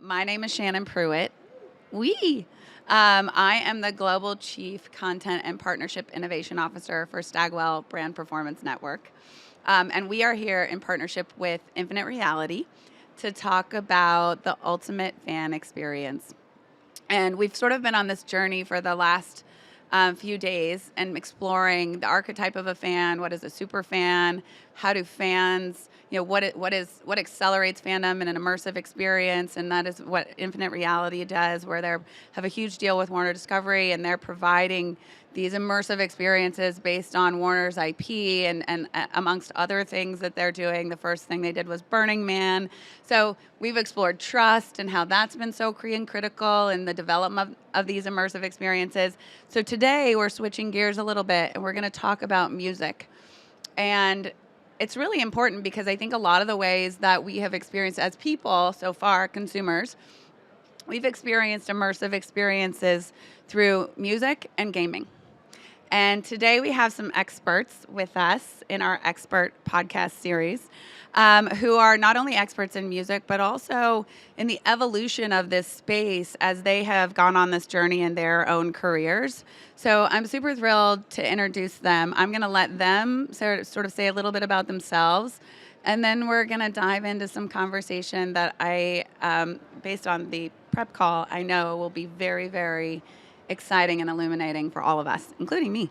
My name is Shannon Pruitt. I am the Global Chief Content and Partnership Innovation Officer for Stagwell Brand Performance Network. And we are here in partnership with Infinite Reality to talk about the ultimate fan experience. And we've sort of been on this journey for the last few days and exploring the archetype of a fan. What is a super fan? How do fans, what accelerates fandom in an immersive experience? And that is what Infinite Reality does, where they have a huge deal with Warner Discovery, and they're providing these immersive experiences based on Warner's IP and amongst other things that they're doing. The first thing they did was Burning Man. So we've explored trust and how that's been so critical in the development of these immersive experiences. So today we're switching gears a little bit and we're going to talk about music. And it's really important because I think a lot of the ways that we have experienced as people so far, consumers, we've experienced immersive experiences through music and gaming. And today we have some experts with us in our expert podcast series who are not only experts in music, but also in the evolution of this space as they have gone on this journey in their own careers. So I'm super thrilled to introduce them. I'm going to let them sort of say a little bit about themselves, and then we're going to dive into some conversation that I, based on the prep call, I know will be very, very exciting and illuminating for all of us, including me.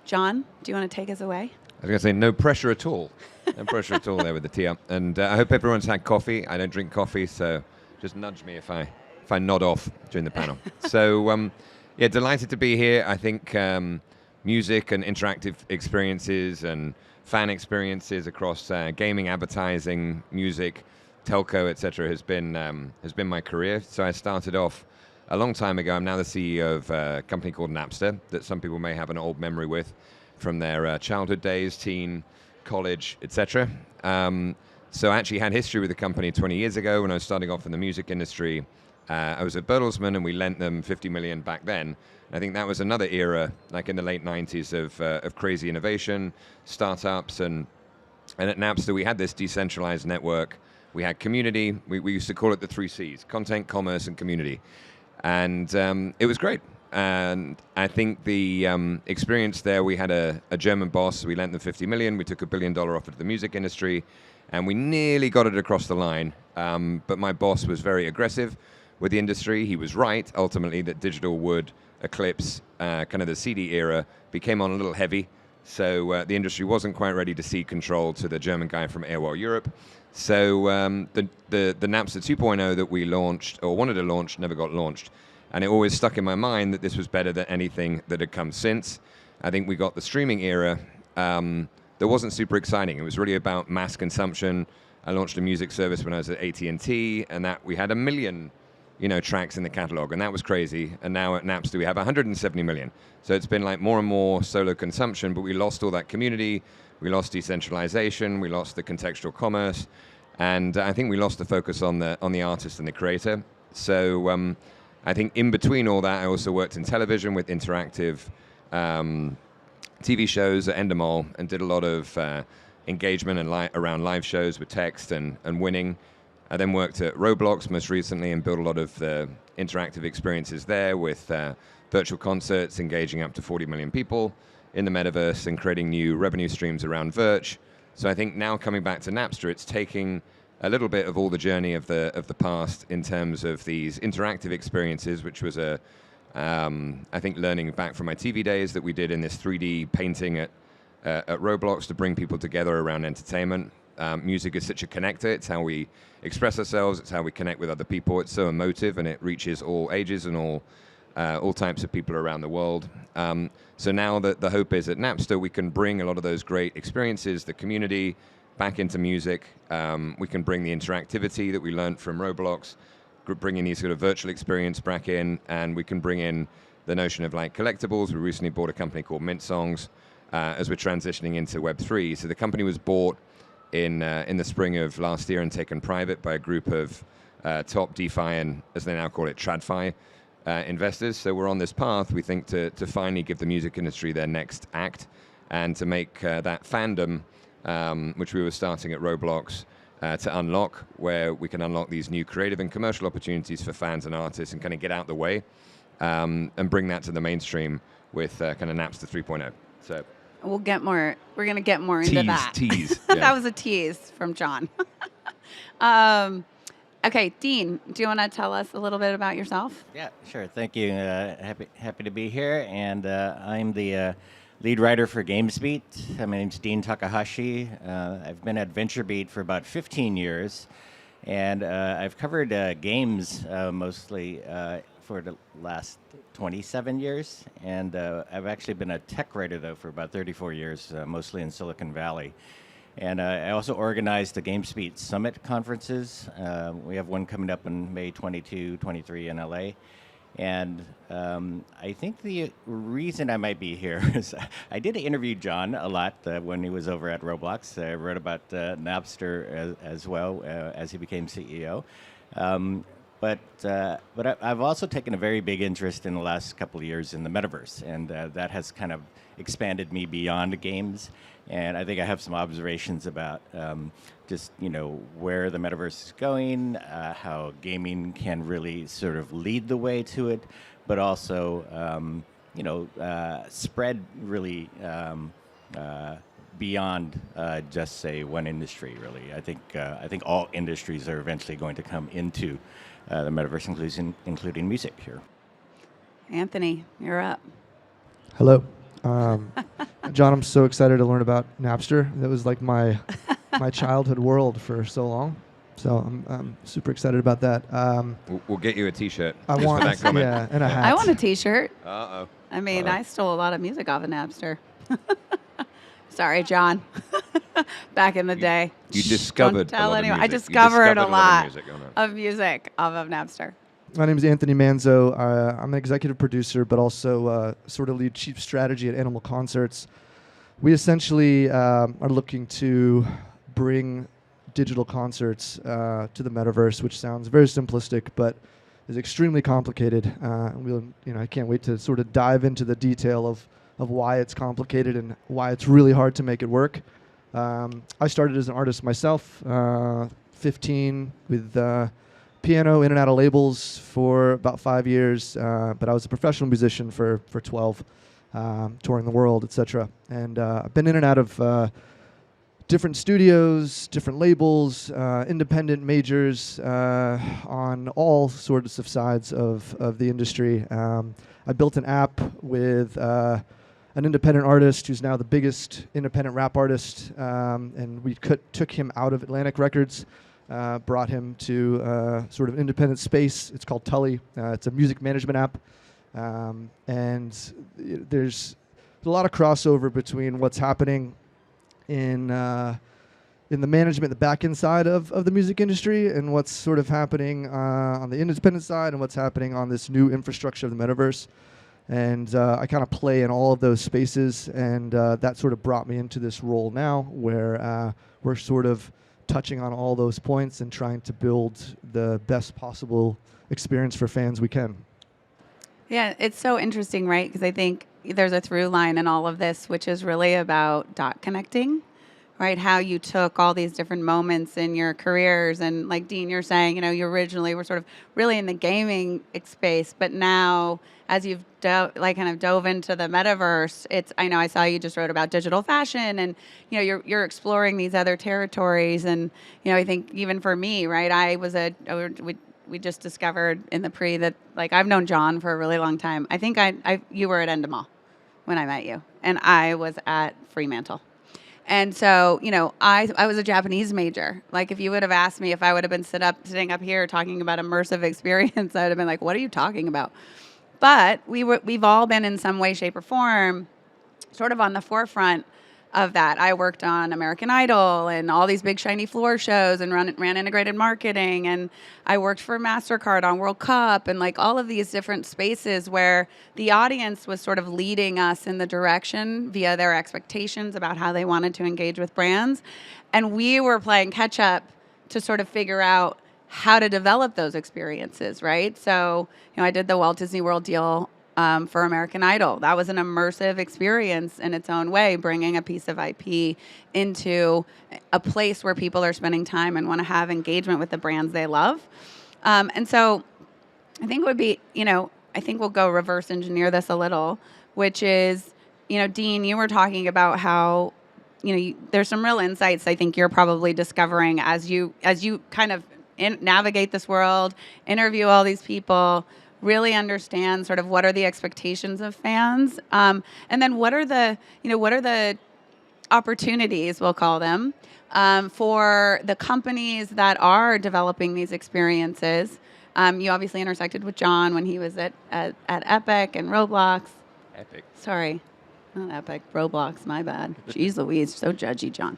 Jon, do you want to take us away? I was going to say no pressure at all. No pressure at all there with the tee up. And I hope everyone's had coffee. I don't drink coffee, so just nudge me if I nod off during the panel. So, delighted to be here. I think music and interactive experiences and fan experiences across gaming, advertising, music, telco, etc. has been my career. So I started off a long time ago. I'm now the CEO of a company called Napster that some people may have an old memory with from their childhood days, teen, college, etc. So I actually had history with the company 20 years ago when I was starting off in the music industry. I was at Bertelsmann and we lent them $50 million back then. I think that was another era, like in the late 90s, of crazy innovation, startups, and at Napster we had this decentralized network. We had community. We used to call it the 3 Cs: content, commerce, and community. And it was great. And I think the experience there, we had a German boss. We lent them $50 million. We took $1 billion offer to the music industry, and we nearly got it across the line. But my boss was very aggressive with the industry. He was right, ultimately, that digital would eclipse kind of the CD era, became on a little heavy. So the industry wasn't quite ready to cede control to the German guy from AOL Europe. So the Napster 2.0 that we launched, or wanted to launch, never got launched. And it always stuck in my mind that this was better than anything that had come since. I think we got the streaming era that wasn't super exciting. It was really about mass consumption. I launched a music service when I was at AT&T, and that we had 1 million tracks in the catalog, and that was crazy. And now at Napster we have 170 million. So it's been like more and more solo consumption, but we lost all that community. We lost decentralization. We lost the contextual commerce, and I think we lost the focus on the artist and the creator. So I think in between all that, I also worked in television with interactive TV shows at Endemol, and did a lot of engagement and around live shows with text and winning. I then worked at Roblox most recently and built a lot of the interactive experiences there with virtual concerts, engaging up to 40 million people in the Metaverse and creating new revenue streams around Virch. So I think now coming back to Napster, it's taking a little bit of all the journey of the past in terms of these interactive experiences, which was I think learning back from my TV days that we did in this 3D painting at Roblox to bring people together around entertainment. Music is such a connector. It's how we express ourselves. It's how we connect with other people. It's so emotive, and it reaches all ages and all types of people around the world. So now the hope is at Napster we can bring a lot of those great experiences, the community, back into music. We can bring the interactivity that we learned from Roblox, bringing these sort of virtual experience back in, and we can bring in the notion of like collectibles. We recently bought a company called Mint Songs as we're transitioning into Web3. So the company was bought in the spring of last year and taken private by a group of top DeFi and, as they now call it, TradFi investors. So we're on this path, we think, to finally give the music industry their next act, and to make that fandom, which we were starting at Roblox, to unlock, where we can unlock these new creative and commercial opportunities for fans and artists and kind of get out the way and bring that to the mainstream with kind of Napster 3.0. So we're going to get more into that. Tease. Yeah. That was a tease from Jon. Okay, Dean, do you want to tell us a little bit about yourself? Yeah, sure. Thank you. Happy to be here. And I'm the lead writer for GamesBeat. My name's Dean Takahashi. I've been at VentureBeat for about 15 years. And I've covered games mostly for the last 27 years. And I've actually been a tech writer, though, for about 34 years, mostly in Silicon Valley. And I also organized the GamesBeat Summit conferences. We have one coming up in May 22, 23 in LA. And I think the reason I might be here is I did interview Jon a lot when he was over at Roblox. I wrote about Napster as well as he became CEO. But I've also taken a very big interest in the last couple of years in the Metaverse, and that has kind of expanded me beyond games. And I think I have some observations about just where the Metaverse is going, how gaming can really sort of lead the way to it, but also spread really beyond just say one industry. Really, I think all industries are eventually going to come into the Metaverse, including music here. Anthony, you're up. Hello. Jon, I'm so excited to learn about Napster. That was like my childhood world for so long. So I'm super excited about that. We'll get you a T-shirt. I want, for that comment. yeah, and a hat. I want a T-shirt. Uh-oh. I mean, I stole a lot of music off of Napster. Sorry, Jon. Back in the day. You discovered Don't tell a lot anyone. of I music. discovered a lot of music off of Napster. My name is Anthony Manzo. I'm an executive producer, but also sort of lead chief strategy at Animal Concerts. We essentially are looking to bring digital concerts to the Metaverse, which sounds very simplistic, but is extremely complicated. I can't wait to sort of dive into the detail of why it's complicated and why it's really hard to make it work. I started as an artist myself, 15 with piano in and out of labels for about 5 years, but I was a professional musician for 12, touring the world, etc. And I've been in and out of different studios, different labels, independent majors, on all sorts of sides of the industry. I built an app with an independent artist who's now the biggest independent rap artist, and we took him out of Atlantic Records, brought him to sort of independent space. It's called Tully. It's a music management app, and there's a lot of crossover between what's happening in the management, the back-end side of the music industry, and what's sort of happening on the independent side, and what's happening on this new infrastructure of the Metaverse. And I kind of play in all of those spaces, and that sort of brought me into this role now, where we're sort of touching on all those points and trying to build the best possible experience for fans we can. Yeah, it's so interesting, right? Because I think there's a through line in all of this, which is really about dot connecting, right? How you took all these different moments in your careers. And like Dean, you're saying, you originally were sort of really in the gaming space, but now as you've kind of dove into the Metaverse, I know I saw you just wrote about digital fashion, and you're exploring these other territories. And I think even for me, right, we just discovered in the pre that I've known Jon for a really long time. I think you were at Endemol when I met you, and I was at Fremantle. And so, I was a Japanese major. If you would have asked me if I would have been sitting up here talking about immersive experience, I would have been like, what are you talking about? But we've all been in some way, shape, or form sort of on the forefront of that. I worked on American Idol and all these big shiny floor shows and ran integrated marketing. And I worked for MasterCard on World Cup and all of these different spaces where the audience was sort of leading us in the direction via their expectations about how they wanted to engage with brands. And we were playing catch up to sort of figure out how to develop those experiences, right? So, I did the Walt Disney World deal for American Idol. That was an immersive experience in its own way, bringing a piece of IP into a place where people are spending time and want to have engagement with the brands they love. And so I think it would be, I think we'll go reverse engineer this a little, which is, Dean, you were talking about how, there's some real insights I think you're probably discovering as you kind of navigate this world, interview all these people, really understand sort of what are the expectations of fans, and then what are the opportunities, we'll call them, for the companies that are developing these experiences. You obviously intersected with Jon when he was at Epic and Roblox. Epic. Sorry, not Epic, Roblox, my bad. Jeez Louise, so judgy, Jon.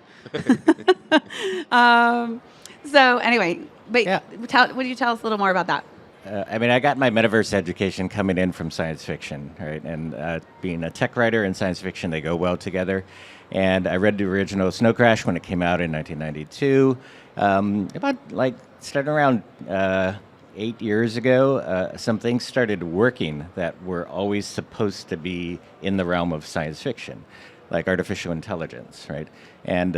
So anyway, but Yeah. Would you tell us a little more about that? I got my metaverse education coming in from science fiction, right? And being a tech writer and science fiction, they go well together. And I read the original Snow Crash when it came out in 1992. Starting around 8 years ago, some things started working that were always supposed to be in the realm of science fiction, like artificial intelligence, right? And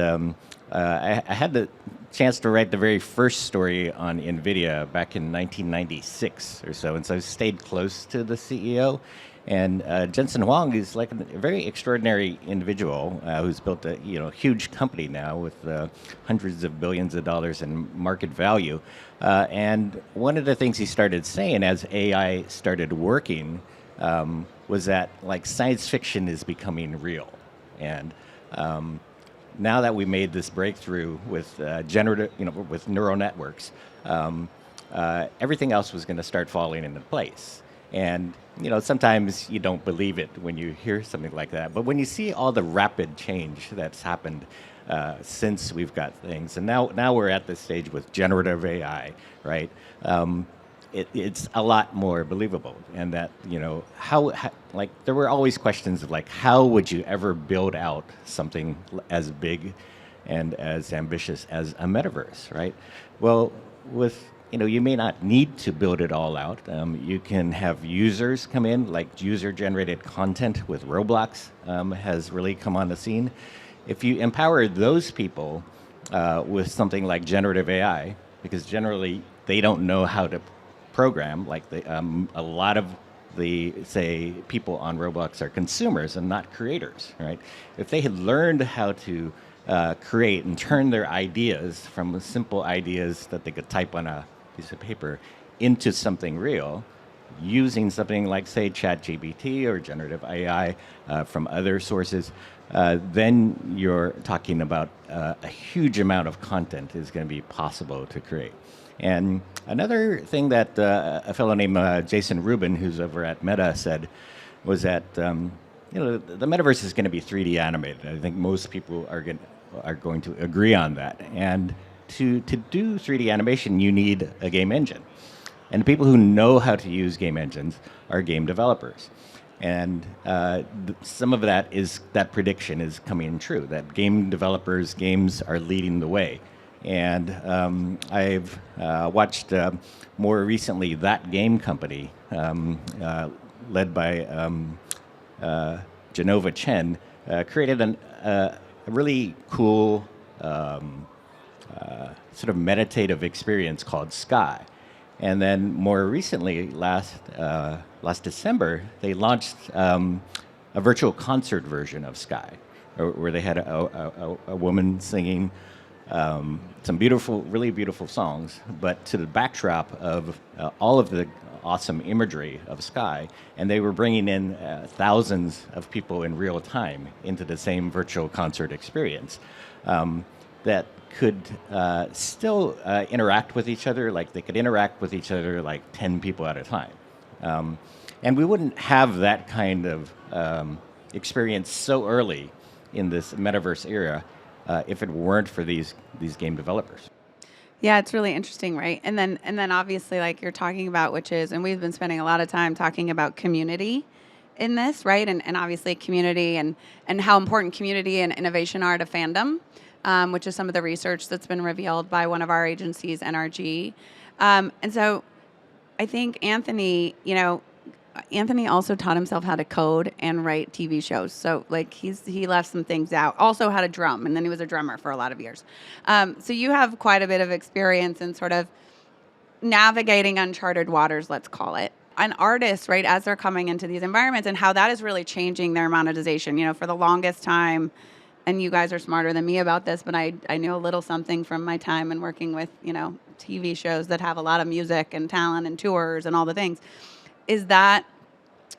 I had the chance to write the very first story on NVIDIA back in 1996 or so, and so I stayed close to the CEO. And Jensen Huang is like a very extraordinary individual who's built a huge company now with hundreds of billions of dollars in market value. And one of the things he started saying as AI started working was that like science fiction is becoming real. And now that we made this breakthrough with with neural networks, everything else was going to start falling into place. And sometimes you don't believe it when you hear something like that. But when you see all the rapid change that's happened since we've got things, and now we're at this stage with generative AI, right? It's a lot more believable. And that, how there were always questions of like, how would you ever build out something as big and as ambitious as a metaverse, right? Well, with you may not need to build it all out. You can have users come in, like user-generated content with Roblox has really come on the scene. If you empower those people with something like generative AI, because generally they don't know how to program, like a lot of the, say, people on Roblox are consumers and not creators, right? If they had learned how to create and turn their ideas from simple ideas that they could type on a piece of paper into something real, using something like, say, ChatGPT or generative AI from other sources, then you're talking about a huge amount of content is going to be possible to create. And another thing that a fellow named Jason Rubin, who's over at Meta, said was that the metaverse is going to be 3D animated. I think most people are going to agree on that. And to do 3D animation, you need a game engine. And the people who know how to use game engines are game developers. And some of that prediction is coming true, that game developers, games are leading the way. And I've watched more recently That Game Company, led by Genova Chen, created a really cool sort of meditative experience called Sky. And then more recently, last December, they launched a virtual concert version of Sky, where they had a woman singing some beautiful, really beautiful songs, but to the backdrop of all of the awesome imagery of Sky, and they were bringing in thousands of people in real time into the same virtual concert experience that could still interact with each other, like they could interact with each other like 10 people at a time. And we wouldn't have that kind of experience so early in this metaverse era if it weren't for these game developers. Yeah, it's really interesting, right? And then obviously, like you're talking about, which is, and we've been spending a lot of time talking about community in this, right? And obviously community and how important community and innovation are to fandom, which is some of the research that's been revealed by one of our agencies, NRG. And so I think, Anthony, Anthony also taught himself how to code and write TV shows. So like he left some things out. Also how to drum, and then he was a drummer for a lot of years. So you have quite a bit of experience in sort of navigating uncharted waters, let's call it. An artist, right, as they're coming into these environments, and how that is really changing their monetization. You know, for the longest time, and you guys are smarter than me about this, but I knew a little something from my time and working with, you know, TV shows that have a lot of music and talent and tours and all the things, is that,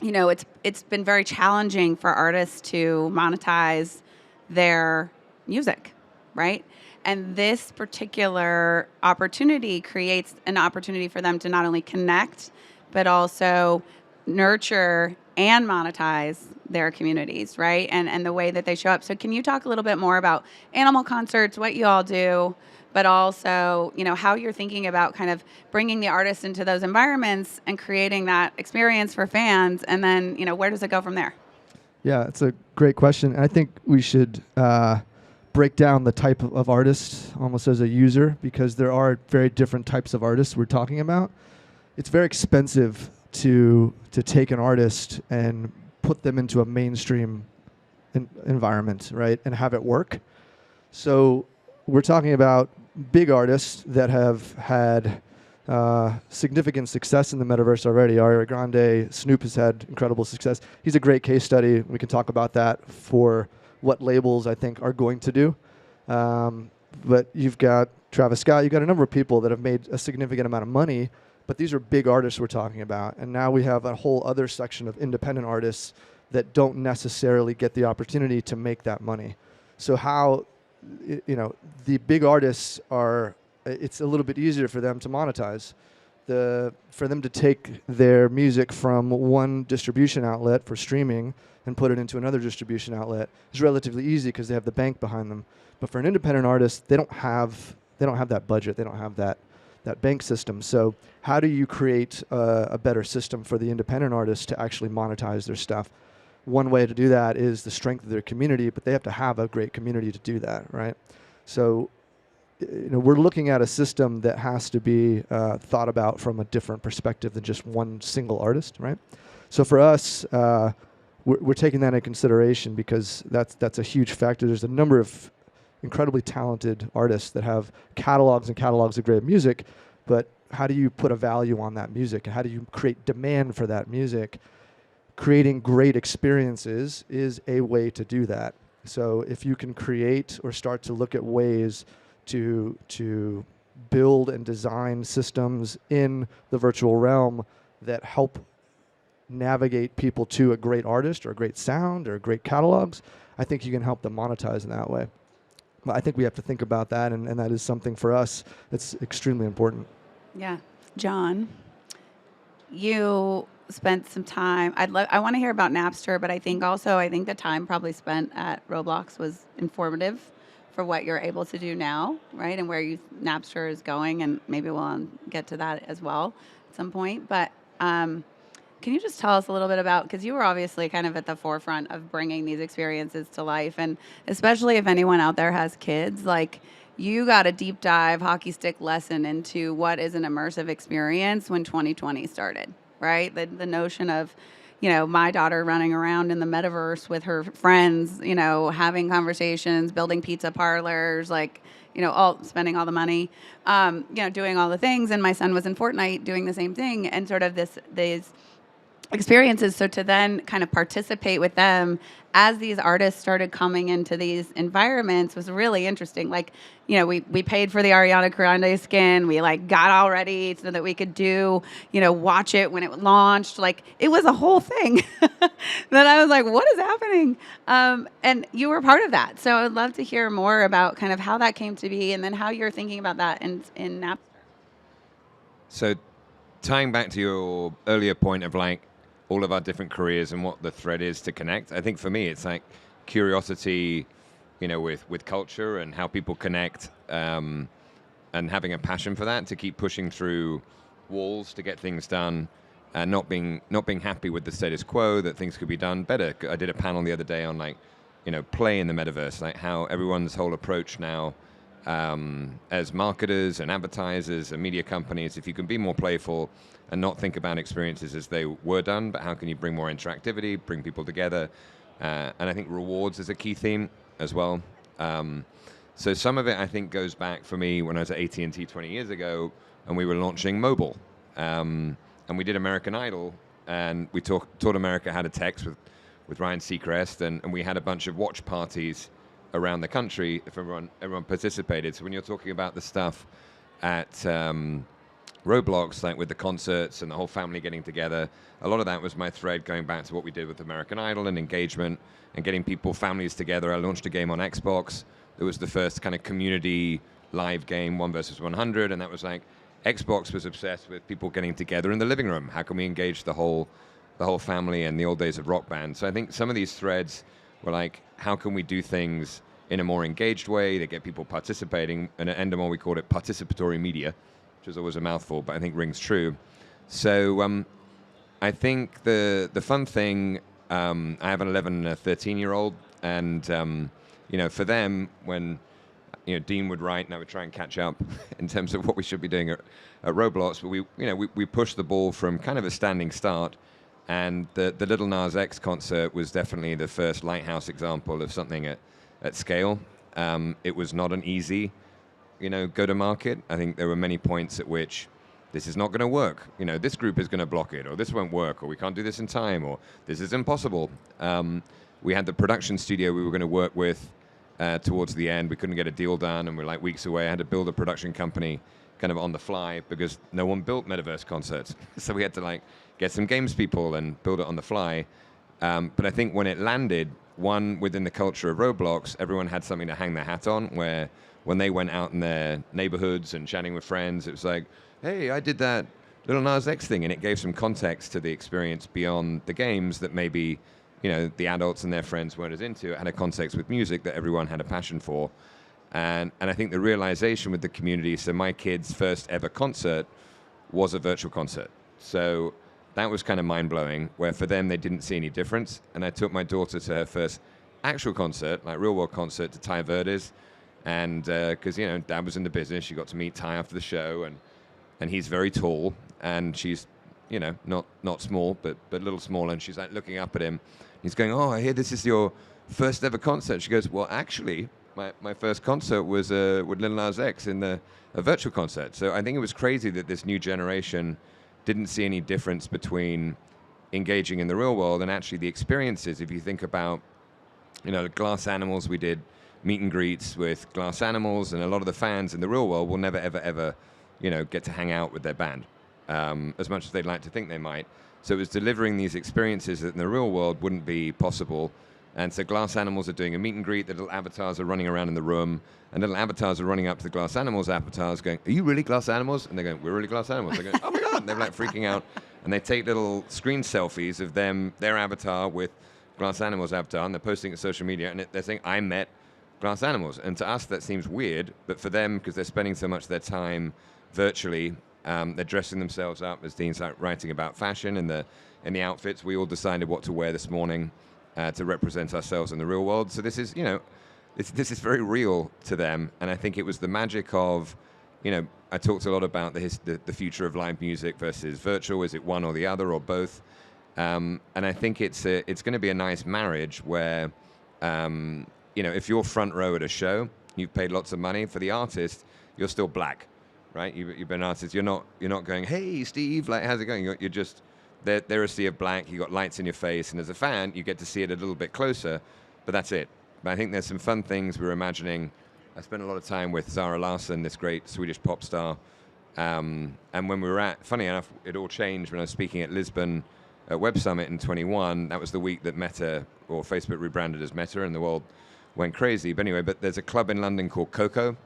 you know, it's been very challenging for artists to monetize their music, right? And this particular opportunity creates an opportunity for them to not only connect, but also nurture and monetize their communities, right? And the way that they show up. So can you talk a little bit more about animal concerts, what you all do, but also, you know, how you're thinking about kind of bringing the artists into those environments and creating that experience for fans, and then, you know, where does it go from there? Yeah, it's a great question. And I think we should break down the type of artist almost as a user, because there are very different types of artists we're talking about. It's very expensive to take an artist and put them into a mainstream environment, right, and have it work. So we're talking about big artists that have had significant success in the metaverse already. Ariana Grande, Snoop has had incredible success. He's a great case study. We can talk about that for what labels I think are going to do. But you've got Travis Scott, you've got a number of people that have made a significant amount of money, but these are big artists we're talking about. And now we have a whole other section of independent artists that don't necessarily get the opportunity to make that money. So how, you know, the big artists are, it's a little bit easier for them to monetize. For them to take their music from one distribution outlet for streaming and put it into another distribution outlet is relatively easy because they have the bank behind them. But for an independent artist, they don't have that budget. They don't have that bank system. So how do you create a better system for the independent artists to actually monetize their stuff? One way to do that is the strength of their community, but they have to have a great community to do that, right? So, you know, we're looking at a system that has to be thought about from a different perspective than just one single artist, right? So for us, we're taking that into consideration because that's a huge factor. There's a number of incredibly talented artists that have catalogs and catalogs of great music, but how do you put a value on that music, and how do you create demand for that music? Creating great experiences is a way to do that. So if you can create or start to look at ways to build and design systems in the virtual realm that help navigate people to a great artist or a great sound or great catalogs, I think you can help them monetize in that way. But I think we have to think about that, and that is something for us that's extremely important. Yeah. Jon, you spent some time. I want to hear about Napster, but I think the time probably spent at Roblox was informative for what you're able to do now, right? And where Napster is going, and maybe we'll get to that as well at some point. But can you just tell us a little bit about, because you were obviously kind of at the forefront of bringing these experiences to life, and especially if anyone out there has kids, like you got a deep dive hockey stick lesson into what is an immersive experience when 2020 started, right? The notion of, you know, my daughter running around in the metaverse with her friends, you know, having conversations, building pizza parlors, like, you know, all spending all the money, you know, doing all the things. And my son was in Fortnite doing the same thing, and sort of these experiences. So to then kind of participate with them as these artists started coming into these environments was really interesting. Like, you know, we paid for the Ariana Grande skin. We like got all ready so that we could watch it when it launched. Like, it was a whole thing that I was like, what is happening? And you were part of that. So I'd love to hear more about kind of how that came to be, and then how you're thinking about that in Napster. So tying back to your earlier point of like all of our different careers and what the thread is to connect, I think for me it's like curiosity, you know, with culture and how people connect, and having a passion for that to keep pushing through walls to get things done, and not being happy with the status quo, that things could be done better. I did a panel the other day on like, you know, play in the metaverse, like how everyone's whole approach now as marketers and advertisers and media companies, if you can be more playful and not think about experiences as they were done, but how can you bring more interactivity, bring people together? And I think rewards is a key theme as well. So some of it, I think, goes back for me when I was at AT&T 20 years ago, and we were launching mobile. And we did American Idol, and we taught America how to text with Ryan Seacrest, and we had a bunch of watch parties around the country if everyone participated. So when you're talking about the stuff at Roblox, like with the concerts and the whole family getting together, a lot of that was my thread going back to what we did with American Idol and engagement and getting families together. I launched a game on Xbox. It was the first kind of community live game, 1 versus 100, and that was like Xbox was obsessed with people getting together in the living room. How can we engage the whole family and the old days of Rock Band? So I think some of these threads were like, how can we do things in a more engaged way that get people participating? And at Endemol, we called it participatory media, which is always a mouthful, but I think rings true. So I think the fun thing, I have an 11 and a 13-year-old, and for them, when Dean would write and I would try and catch up in terms of what we should be doing at Roblox, but we pushed the ball from kind of a standing start, and the Lil Nas X concert was definitely the first lighthouse example of something at scale. It was not an easy go to market. I think there were many points at which this is not going to work. This group is going to block it, or this won't work, or we can't do this in time, or this is impossible. We had the production studio we were going to work with towards the end. We couldn't get a deal done, and we're like weeks away. I had to build a production company kind of on the fly because no one built Metaverse concerts. So we had to get some games people and build it on the fly. But I think when it landed, within the culture of Roblox, everyone had something to hang their hat on, where when they went out in their neighborhoods and chatting with friends, it was like, hey, I did that Lil Nas X thing, and it gave some context to the experience beyond the games that maybe the adults and their friends weren't as into. It had a context with music that everyone had a passion for. And I think the realization with the community, so my kids' first ever concert was a virtual concert. So that was kind of mind-blowing, where for them, they didn't see any difference. And I took my daughter to her first actual concert, like real-world concert, to Ty Verdes. And because, Dad was in the business, she got to meet Ty after the show. And he's very tall, and she's, not small, but a little smaller. And she's like looking up at him. He's going, oh, I hear this is your first ever concert. She goes, well, actually, my first concert was with Lil Nas X in a virtual concert. So I think it was crazy that this new generation didn't see any difference between engaging in the real world and actually the experiences. If you think about, Glass Animals, we did meet and greets with Glass Animals, and a lot of the fans in the real world will never, ever, ever, get to hang out with their band as much as they'd like to think they might. So it was delivering these experiences that in the real world wouldn't be possible. And so Glass Animals are doing a meet and greet. The little avatars are running around in the room, and little avatars are running up to the Glass Animals avatars going, are you really Glass Animals? And they're going, we're really Glass Animals. They're going, oh my God. And they're freaking out. And they take little screen selfies of their avatar with Glass Animals avatar, and they're posting it to social media, and they're saying, I met Glass Animals. And to us, that seems weird, but for them, because they're spending so much of their time virtually, they're dressing themselves up, as Dean's writing about fashion in the outfits. We all decided what to wear this morning to represent ourselves in the real world. So this is, this is very real to them. And I think it was the magic of, I talked a lot about the future of live music versus virtual. Is it one or the other or both? And I think it's going to be a nice marriage where, if you're front row at a show, you've paid lots of money. For the artist, you're still black. Right, you've been an artist. You're not going, hey Steve, how's it going? You're just they're a sea of black. You got lights in your face, and as a fan, you get to see it a little bit closer. But that's it. But I think there's some fun things we're imagining. I spent a lot of time with Zara Larsson, this great Swedish pop star. And when we were funny enough, it all changed when I was speaking at Lisbon at Web Summit in 21. That was the week that Meta, or Facebook, rebranded as Meta, and the world went crazy. But anyway, there's a club in London called Coco.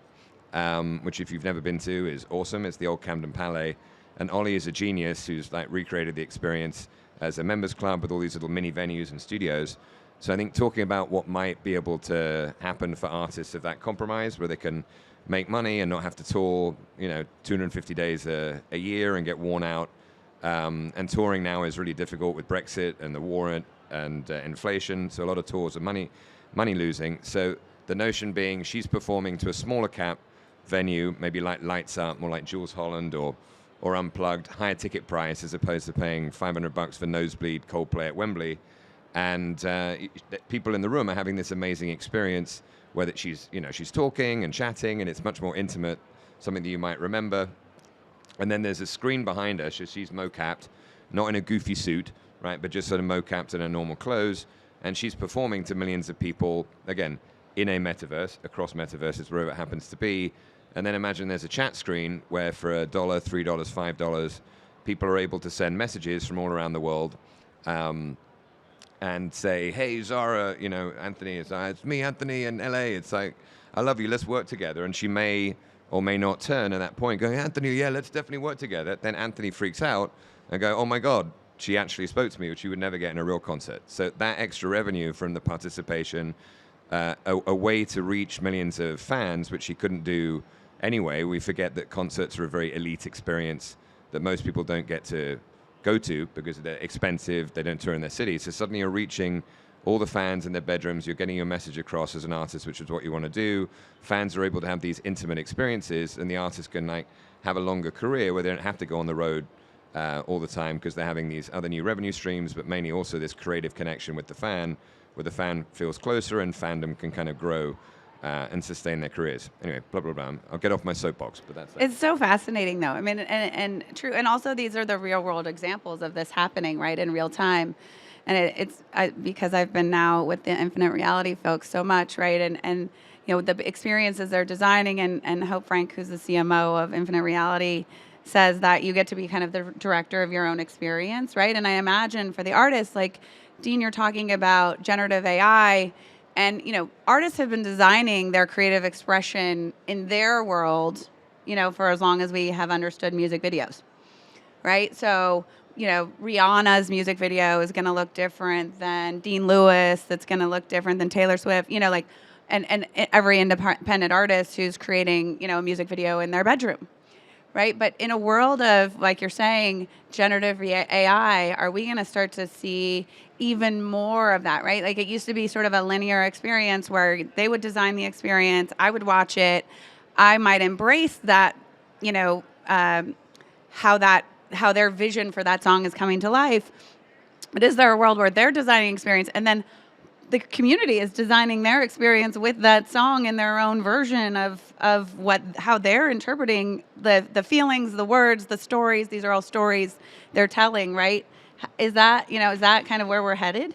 Which if you've never been to is awesome. It's the old Camden Palais. And Ollie is a genius who's recreated the experience as a members club with all these little mini venues and studios. So I think talking about what might be able to happen for artists of that compromise, where they can make money and not have to tour, 250 days a year and get worn out. And touring now is really difficult with Brexit and the war and inflation. So a lot of tours are money losing. So the notion being she's performing to a smaller cap venue, maybe like Lights Up, more like Jules Holland or Unplugged, higher ticket price as opposed to paying $500 for nosebleed Coldplay at Wembley. And people in the room are having this amazing experience where that she's talking and chatting, and it's much more intimate, something that you might remember. And then there's a screen behind her, so she's mocapped, not in a goofy suit, right, but just sort of mocapped in her normal clothes, and she's performing to millions of people, again, in a metaverse, across metaverses, wherever it happens to be. And then imagine there's a chat screen where for $1, $3, $5, people are able to send messages from all around the world, and say, hey, Zara, Anthony, it's me, Anthony, in LA. It's like, I love you, let's work together. And she may or may not turn at that point, going, Anthony, yeah, let's definitely work together. Then Anthony freaks out and go, oh my God, she actually spoke to me, which you would never get in a real concert. So that extra revenue from the participation, a way to reach millions of fans, which she couldn't do anyway. We forget that concerts are a very elite experience that most people don't get to go to because they're expensive, they don't tour in their cities. So suddenly you're reaching all the fans in their bedrooms, you're getting your message across as an artist, which is what you want to do. Fans are able to have these intimate experiences, and the artist can have a longer career where they don't have to go on the road all the time because they're having these other new revenue streams, but mainly also this creative connection with the fan, where the fan feels closer and fandom can kind of grow and sustain their careers. Anyway, blah, blah, blah. I'll get off my soapbox, but that's that. It's so fascinating, though. I mean, and true. And also, these are the real-world examples of this happening, right, in real time. And because I've been now with the Infinite Reality folks so much, right, and the experiences they're designing, and Hope Frank, who's the CMO of Infinite Reality, says that you get to be kind of the director of your own experience, right? And I imagine for the artists, like Dean, you're talking about generative AI, and artists have been designing their creative expression in their world, for as long as we have understood music videos, right? So Rihanna's music video is going to look different than Dean Lewis. That's going to look different than Taylor Swift. And every independent artist who's creating a music video in their bedroom, right? But in a world of, like you're saying, generative AI, are we going to start to see even more of that, right? Like it used to be sort of a linear experience where they would design the experience, I would watch it, I might embrace that, how their vision for that song is coming to life. But is there a world where they're designing experience and then the community is designing their experience with that song in their own version of how they're interpreting the feelings, the words, the stories? These are all stories they're telling, right? Is that kind of where we're headed?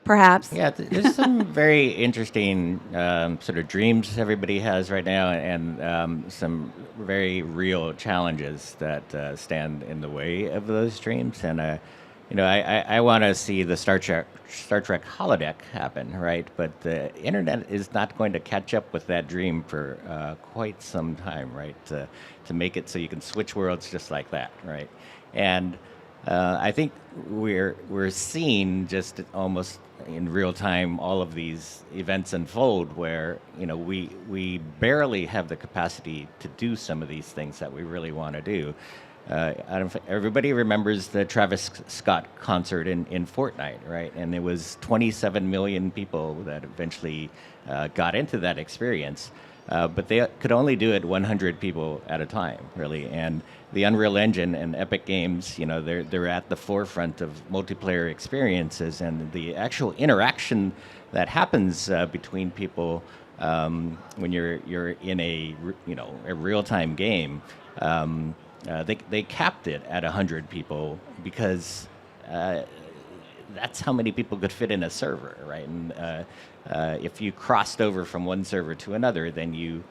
Perhaps. Yeah, there's some very interesting sort of dreams everybody has right now, and some very real challenges that stand in the way of those dreams. And I want to see the Star Trek holodeck happen, right? But the internet is not going to catch up with that dream for quite some time, right? To make it so you can switch worlds just like that, right? And I think we're seeing just almost in real time all of these events unfold where we barely have the capacity to do some of these things that we really want to do. Everybody remembers the Travis Scott concert in Fortnite, right? And it was 27 million people that eventually got into that experience. But they could only do it 100 people at a time, really. And the Unreal Engine and Epic Games, they're at the forefront of multiplayer experiences, and the actual interaction that happens between people when you're in a real-time game. They capped it at 100 people because that's how many people could fit in a server, right? And if you crossed over from one server to another, then you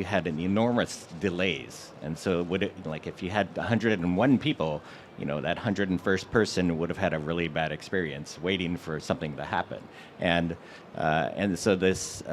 had an enormous delays. And so if you had 101 people, that 101st person would have had a really bad experience waiting for something to happen. And so this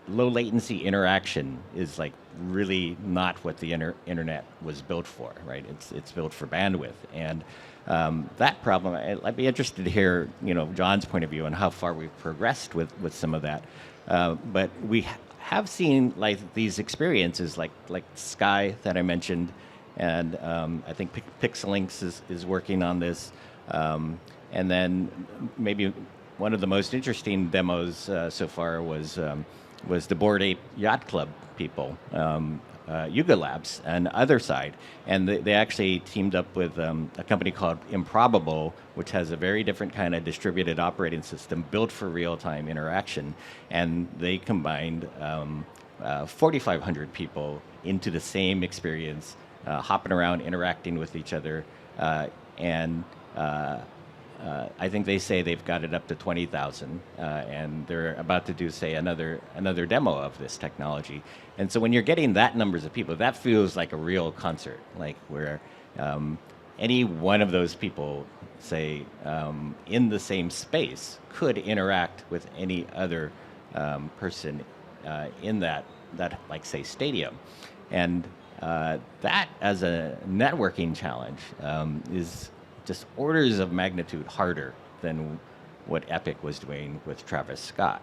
low latency interaction is really not what the internet was built for, right? It's built for bandwidth, and that problem. I'd be interested to hear Jon's point of view on how far we've progressed with some of that. But we have seen these experiences like Sky that I mentioned, and I think Pixelinks is working on this, and then maybe one of the most interesting demos so far was was the Bored Ape Yacht Club people, Yuga Labs, and other side. And they actually teamed up with a company called Improbable, which has a very different kind of distributed operating system built for real-time interaction. And they combined 4,500 people into the same experience, hopping around, interacting with each other, and I think they say they've got it up to 20,000, and they're about to do, say, another demo of this technology. And so when you're getting that numbers of people, that feels like a real concert, like where any one of those people, say, in the same space could interact with any other person in that, like, say, stadium. And that, as a networking challenge, is just orders of magnitude harder than what Epic was doing with Travis Scott.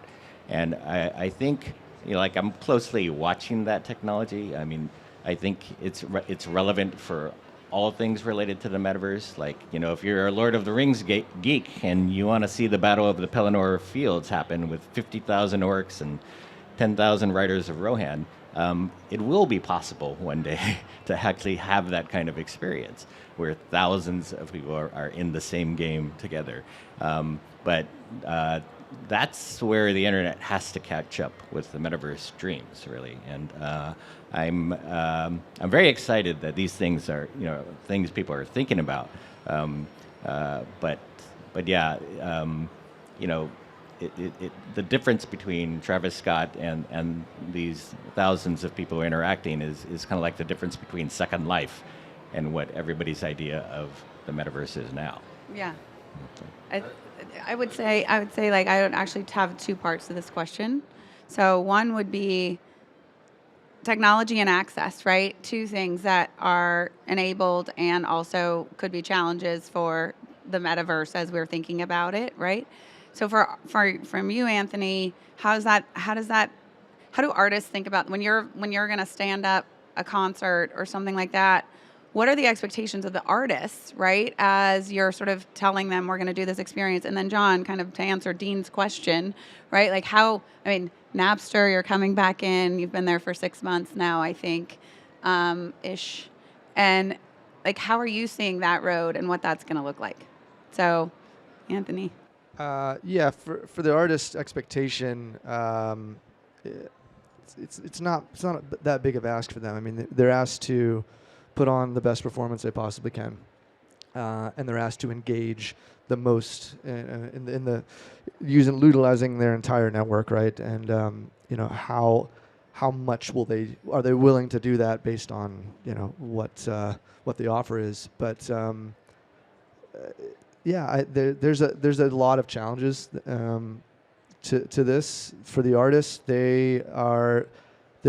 And I think, like, I'm closely watching that technology. I mean, I think it's relevant for all things related to the metaverse. Like, if you're a Lord of the Rings geek and you want to see the Battle of the Pelennor Fields happen with 50,000 orcs and 10,000 riders of Rohan, it will be possible one day to actually have that kind of experience where thousands of people are in the same game together. But that's where the internet has to catch up with the metaverse dreams, really. And I'm very excited that these things are things people are thinking about. But yeah, the difference between Travis Scott and these thousands of people interacting is kind of like the difference between Second Life and what everybody's idea of the metaverse is now. Yeah. I would say like I would actually have two parts to this question. So one would be technology and access, right? Two things that are enabled and also could be challenges for the metaverse as we're thinking about it, right? So from you, Anthony, how do artists think about when you're going to stand up a concert or something like that? What are the expectations of the artists, right? As you're sort of telling them we're going to do this experience, and then Jon, kind of to answer Dean's question, right? Like Napster, you're coming back in. You've been there for 6 months now, I think, ish, and like how are you seeing that road and what that's going to look like? So, Anthony. Yeah, for the artist expectation, it's not that big of an ask for them. I mean, they're asked to put on the best performance they possibly can, and they're asked to engage the most in the utilizing their entire network, right? And how much are they willing to do that based on what the offer is, but. Yeah, there's a lot of challenges to this for the artists. They're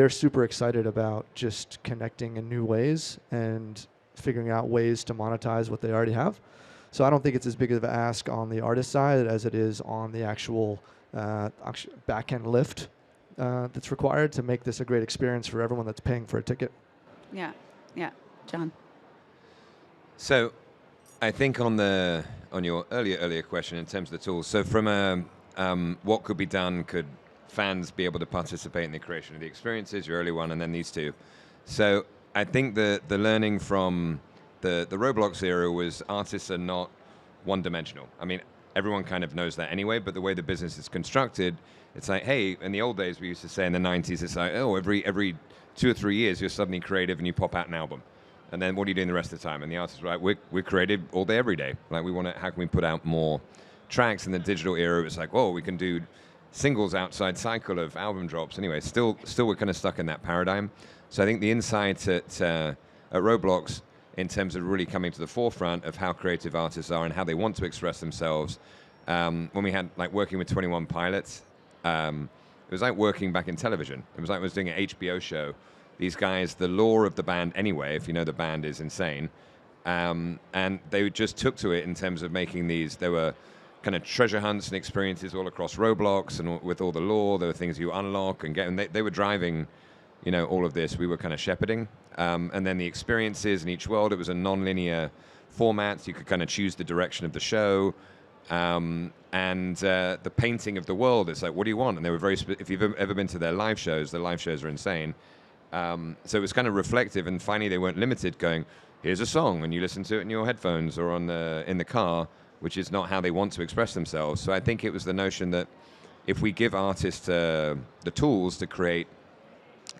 super excited about just connecting in new ways and figuring out ways to monetize what they already have. So I don't think it's as big of an ask on the artist side as it is on the actual back-end lift that's required to make this a great experience for everyone that's paying for a ticket. Yeah, Jon. So I think on your earlier question in terms of the tools, so from what could be done, could fans be able to participate in the creation of the experiences, your early one, and then these two. So I think the learning from the Roblox era was artists are not one-dimensional. I mean, everyone kind of knows that anyway, but the way the business is constructed, it's like, hey, in the old days, we used to say in the 90s, it's like, oh, every 2 or 3 years, you're suddenly creative and you pop out an album. And then what are you doing the rest of the time? And the artist is right, we're creative all day, every day. Like, how can we put out more tracks? In the digital era, it was like, we can do singles outside cycle of album drops. Anyway, still we're kind of stuck in that paradigm. So I think the insight at Roblox, in terms of really coming to the forefront of how creative artists are and how they want to express themselves, when we had like working with 21 Pilots, it was like working back in television. It was like I was doing an HBO show. These guys, the lore of the band anyway, if you know the band, is insane. And they just took to it in terms of making these. There were kind of treasure hunts and experiences all across Roblox, and with all the lore, there were things you unlock and get. And they were driving, all of this. We were kind of shepherding. And then the experiences in each world, it was a non-linear format. So you could kind of choose the direction of the show. and the painting of the world. It's like, what do you want? And they were very. If you've ever been to their live shows are insane. So it was kind of reflective, and finally they weren't limited. Going, here's a song, and you listen to it in your headphones or in the car, which is not how they want to express themselves. So I think it was the notion that if we give artists the tools to create,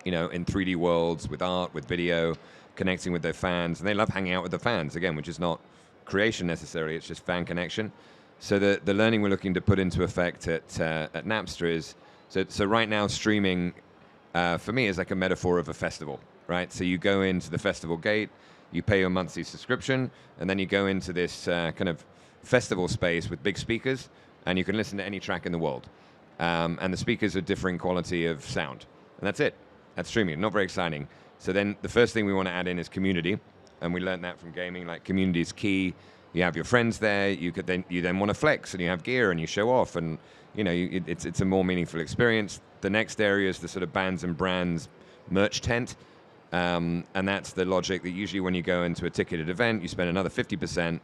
in 3D worlds with art, with video, connecting with their fans, and they love hanging out with the fans again, which is not creation necessarily; it's just fan connection. So the learning we're looking to put into effect at Napster is so right now streaming for me is like a metaphor of a festival, right? So you go into the festival gate, you pay your monthly subscription, and then you go into this kind of festival space with big speakers, and you can listen to any track in the world. And the speakers are differing quality of sound, and that's it. That's streaming. Not very exciting. So then the first thing we want to add in is community, and we learned that from gaming. Like, community is key. You have your friends there. You then want to flex, and you have gear, and you show off, and it's a more meaningful experience. The next area is the sort of bands and brands merch tent, and that's the logic that usually when you go into a ticketed event, you spend another 50%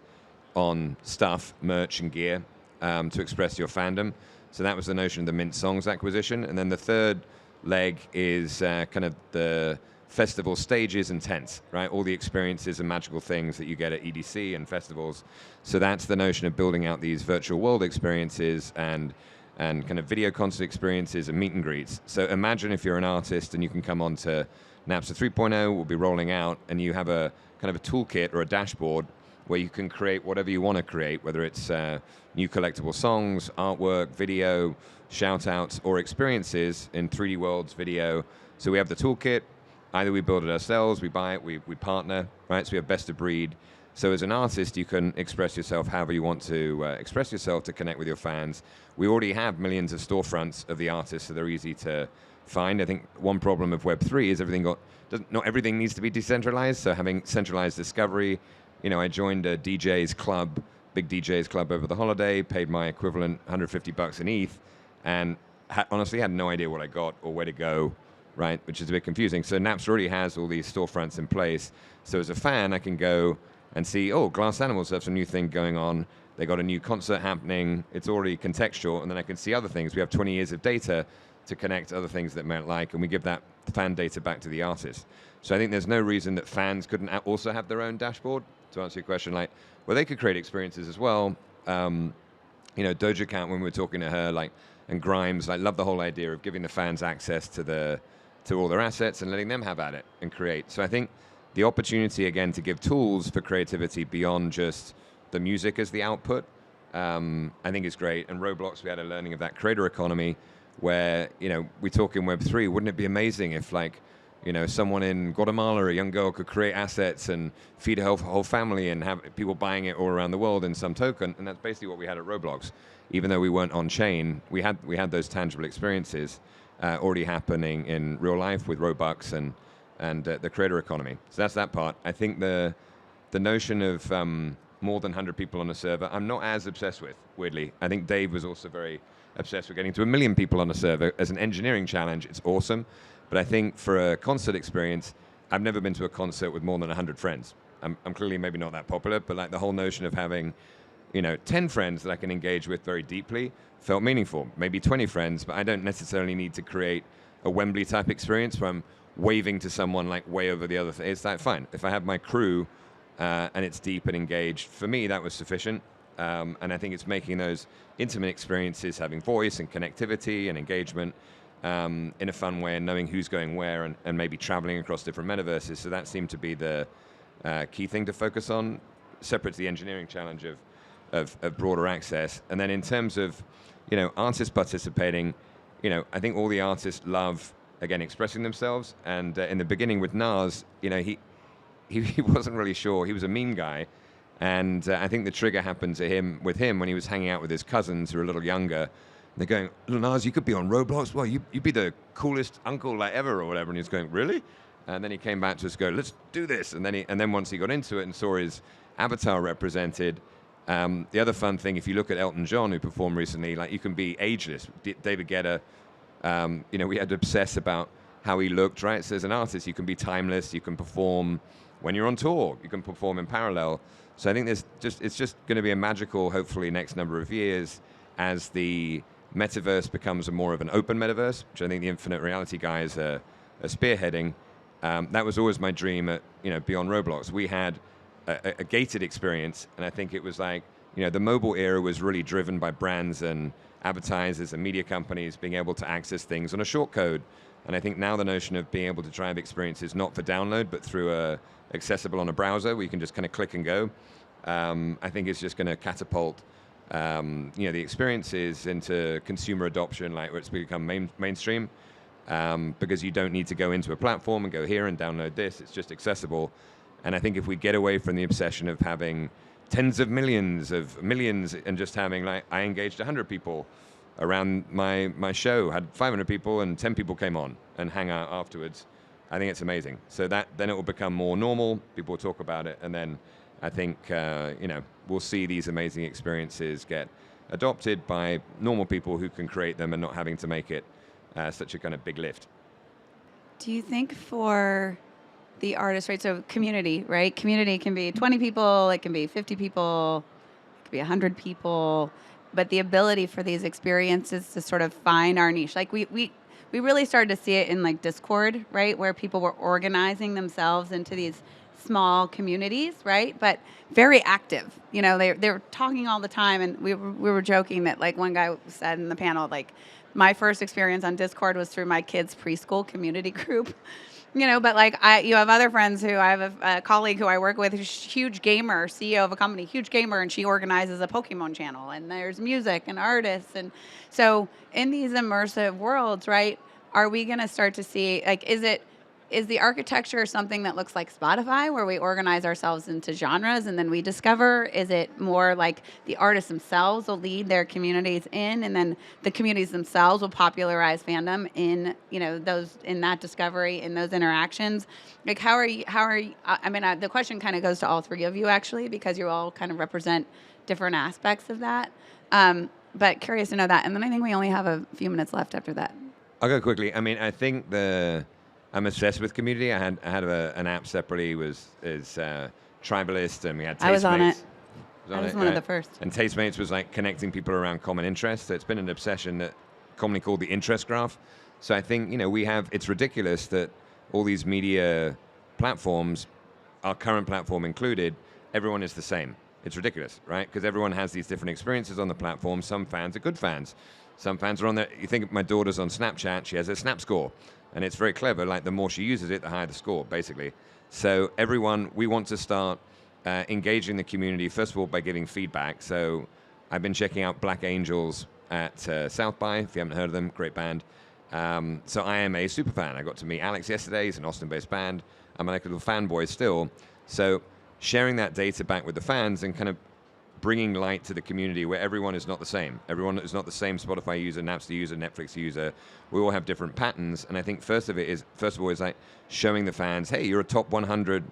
on stuff, merch, and gear to express your fandom. So that was the notion of the Mint Songs acquisition, and then the third leg is kind of the festival stages and tents, right? All the experiences and magical things that you get at EDC and festivals. So that's the notion of building out these virtual world experiences and kind of video concert experiences and meet and greets. So imagine if you're an artist and you can come on to Napster 3.0, we'll be rolling out, and you have a kind of a toolkit or a dashboard where you can create whatever you want to create, whether it's new collectible songs, artwork, video, shout-outs, or experiences in 3D worlds, video. So we have the toolkit. Either we build it ourselves, we buy it, we partner, right? So we have best of breed. So as an artist, you can express yourself however you want to express yourself to connect with your fans. We already have millions of storefronts of the artists, so they're easy to find. I think one problem of Web3 is not everything needs to be decentralized, so having centralized discovery. I joined a DJ's club, big DJ's club over the holiday, paid my equivalent $150 in ETH, and honestly had no idea what I got or where to go, right? Which is a bit confusing. So Napster already has all these storefronts in place. So as a fan, I can go and see, Glass Animals have some new thing going on. They got a new concert happening. It's already contextual, and then I can see other things. We have 20 years of data to connect other things that might like, and we give that fan data back to the artist. So I think there's no reason that fans couldn't also have their own dashboard. To answer your question, they could create experiences as well. Doja Cat, when we were talking to her, and Grimes, love the whole idea of giving the fans access to all their assets and letting them have at it and create. So I think the opportunity, again, to give tools for creativity beyond just the music as the output, I think is great. And Roblox, we had a learning of that creator economy where, we talk in Web3, wouldn't it be amazing if, someone in Guatemala, a young girl, could create assets and feed her whole family and have people buying it all around the world in some token. And that's basically what we had at Roblox. Even though we weren't on chain, we had those tangible experiences already happening in real life with Robux and the creator economy. So that's that part. I think the notion of more than 100 people on a server, I'm not as obsessed with, weirdly. I think Dave was also very obsessed with getting to 1 million people on a server. As an engineering challenge, it's awesome. But I think for a concert experience, I've never been to a concert with more than 100 friends. I'm clearly maybe not that popular, but the whole notion of having 10 friends that I can engage with very deeply felt meaningful. Maybe 20 friends, but I don't necessarily need to create a Wembley type experience where I'm waving to someone way over the other thing. It's fine. If I have my crew and it's deep and engaged, for me that was sufficient. And I think it's making those intimate experiences, having voice and connectivity and engagement in a fun way, and knowing who's going where, and maybe traveling across different metaverses. So that seemed to be the key thing to focus on, separate to the engineering challenge of broader access. And then in terms of artists participating, I think all the artists love, again, expressing themselves. And in the beginning with Nas, he wasn't really sure. He was a meme guy. And I think the trigger happened with him when he was hanging out with his cousins who were a little younger. They're going, "Little Nas, you could be on Roblox. Well, you'd be the coolest uncle ever," or whatever. And he's going, "Really?" And then he came back to us, "Let's do this." And then once he got into it and saw his avatar represented, the other fun thing, if you look at Elton John, who performed recently, you can be ageless. David Guetta, we had to obsess about how he looked, right? So as an artist, you can be timeless, you can perform when you're on tour, you can perform in parallel. So I think it's just going to be a magical, hopefully, next number of years as the metaverse becomes more of an open metaverse, which I think the infinite reality guys are spearheading. That was always my dream at, beyond Roblox. We had a gated experience, and I think it was like, the mobile era was really driven by brands and advertisers and media companies being able to access things on a short code. And I think now the notion of being able to drive experiences not for download, but through accessible on a browser where you can just kind of click and go, I think it's just going to catapult the experiences into consumer adoption, like where it's become mainstream, because you don't need to go into a platform and go here and download this. It's just accessible. And I think if we get away from the obsession of having tens of millions and just having, like, I engaged 100 people around my show, had 500 people and 10 people came on and hang out afterwards, I think it's amazing. So then it will become more normal, people will talk about it, and then I think we'll see these amazing experiences get adopted by normal people who can create them and not having to make it such a kind of big lift. Do you think for the artist, right? So community, right? Community can be 20 people, it can be 50 people, it could be 100 people, but the ability for these experiences to sort of find our niche. Like we really started to see it in like Discord, right? Where people were organizing themselves into these small communities, right? But very active. They were talking all the time, and we were joking that, like, one guy said in the panel, like, my first experience on Discord was through my kids' preschool community group. But like you have other friends who I have a colleague who I work with who's a huge gamer, CEO of a company, huge gamer, and she organizes a Pokemon channel, and there's music and artists. And so in these immersive worlds, right, are we going to start to see, like, is the architecture something that looks like Spotify, where we organize ourselves into genres and then we discover? Is it more like the artists themselves will lead their communities in, and then the communities themselves will popularize fandom in, in that discovery, in those interactions? Like, how are you, I mean, the question kind of goes to all three of you, actually, because you all kind of represent different aspects of that. But curious to know that. And then I think we only have a few minutes left after that. I'll go quickly. I mean, I think I'm obsessed with community. I had an app separately, is Tribalist, and we had Tastemates. I was on it. I was one of the first. And Tastemates was like connecting people around common interests. So it's been an obsession that commonly called the interest graph. So I think, it's ridiculous that all these media platforms, our current platform included, everyone is the same. It's ridiculous, right? Because everyone has these different experiences on the platform. Some fans are good fans. Some fans are on there. You think my daughter's on Snapchat, she has a Snap score. And it's very clever. Like, the more she uses it, the higher the score, basically. So we want to start engaging the community, first of all, by giving feedback. So I've been checking out Black Angels at South by. If you haven't heard of them, great band. So I am a super fan. I got to meet Alex yesterday. He's an Austin-based band. I'm like a little fanboy still. So sharing that data back with the fans and kind of bringing light to the community where everyone is not the same. Everyone is not the same Spotify user, Napster user, Netflix user. We all have different patterns. And I think first of all is like showing the fans, hey, you're a top 100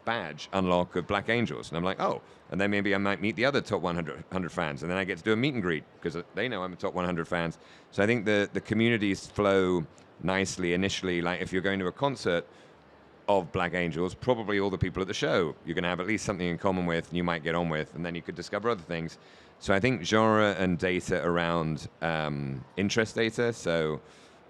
badge unlock of Black Angels. And I'm like, oh. And then maybe I might meet the other top 100 fans. And then I get to do a meet and greet because they know I'm a top 100 fans. So I think the communities flow nicely initially. Like, if you're going to a concert of Black Angels, probably all the people at the show you're going to have at least something in common with, and you might get on with, and then you could discover other things. So I think genre and data around interest data, so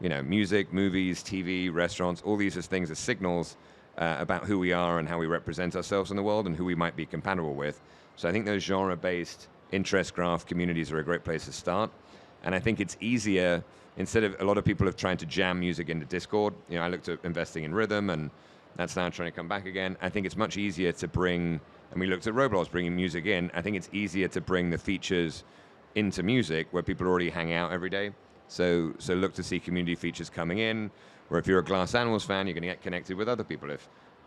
music, movies, TV, restaurants, all these things are signals about who we are and how we represent ourselves in the world and who we might be compatible with. So I think those genre-based interest graph communities are a great place to start. And I think it's easier, instead of a lot of people have tried to jam music into Discord. I looked at investing in Rhythm, and that's now trying to come back again. I think it's much easier to bring, and we looked at Roblox bringing music in. I think it's easier to bring the features into music where people already hang out every day. So look to see community features coming in, or if you're a Glass Animals fan, you're going to get connected with other people.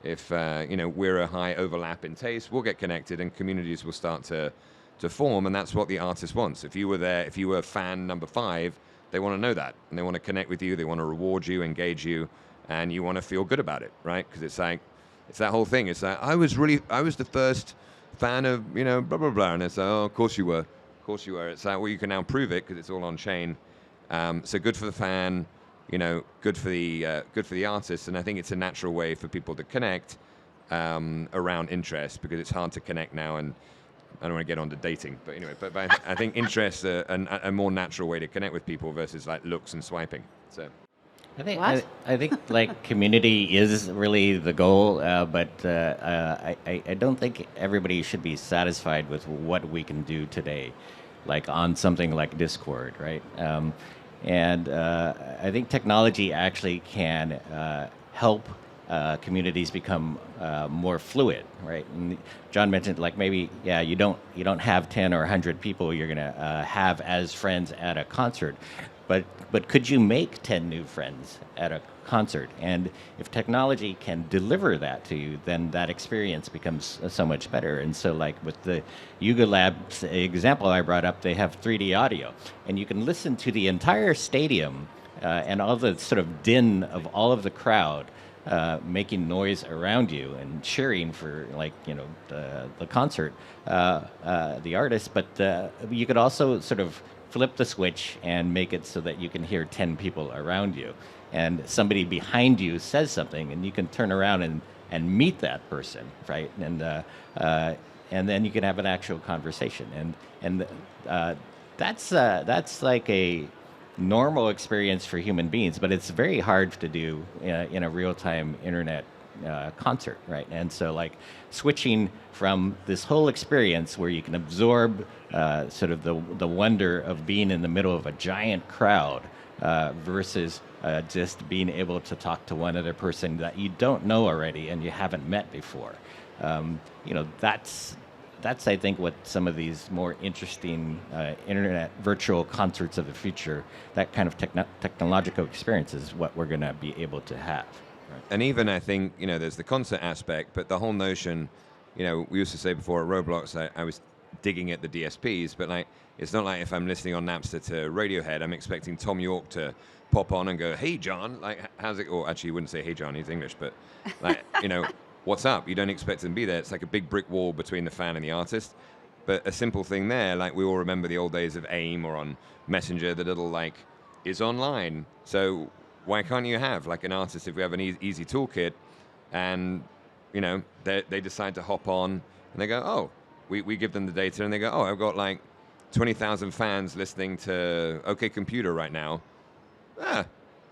If we're a high overlap in taste, we'll get connected and communities will start to form, and that's what the artist wants. If you were fan number 5, they want to know that, and they want to connect with you, they want to reward you, engage you, and you want to feel good about it, right? Because it's that whole thing. It's like, I was the first fan of, blah, blah, blah. And it's like, oh, of course you were. It's like, well, you can now prove it because it's all on chain. So good for the fan, good for the artists. And I think it's a natural way for people to connect around interest, because it's hard to connect now. And I don't want to get on to dating, but anyway, but I think interests are a more natural way to connect with people versus like looks and swiping. So. I think like community is really the goal, but I don't think everybody should be satisfied with what we can do today, like on something like Discord, right? And I think technology actually can help communities become more fluid, right? And Jon mentioned like maybe you don't have 10 or 100 people you're gonna have as friends at a concert. But could you make 10 new friends at a concert? And if technology can deliver that to you, then that experience becomes so much better. And so like with the Yuga Labs example I brought up, they have 3D audio. And you can listen to the entire stadium and all the sort of din of all of the crowd making noise around you and cheering for the concert, the artist. But you could also sort of flip the switch and make it so that you can hear 10 people around you, and somebody behind you says something, and you can turn around and meet that person, right? And then you can have an actual conversation, and that's like a normal experience for human beings, but it's very hard to do in a real-time internet concert, right? And so like switching from this whole experience where you can absorb sort of the wonder of being in the middle of a giant crowd versus just being able to talk to one other person that you don't know already and you haven't met before. That's I think what some of these more interesting internet virtual concerts of the future, that kind of technological experience is what we're going to be able to have. Right? And even I think, there's the concert aspect, but the whole notion, we used to say before at Roblox, I was digging at the DSPs, but like, it's not like if I'm listening on Napster to Radiohead, I'm expecting Tom York to pop on and go, "Hey, John, like, how's it?" Or actually, he wouldn't say, "Hey, John," he's English, but like, what's up? You don't expect him to be there. It's like a big brick wall between the fan and the artist. But a simple thing there, like we all remember the old days of AIM or on Messenger, the little like, is online. So why can't you have like an artist, if we have an easy toolkit and, they decide to hop on and they go, oh, we give them the data and they go, oh, I've got like 20,000 fans listening to OK Computer right now.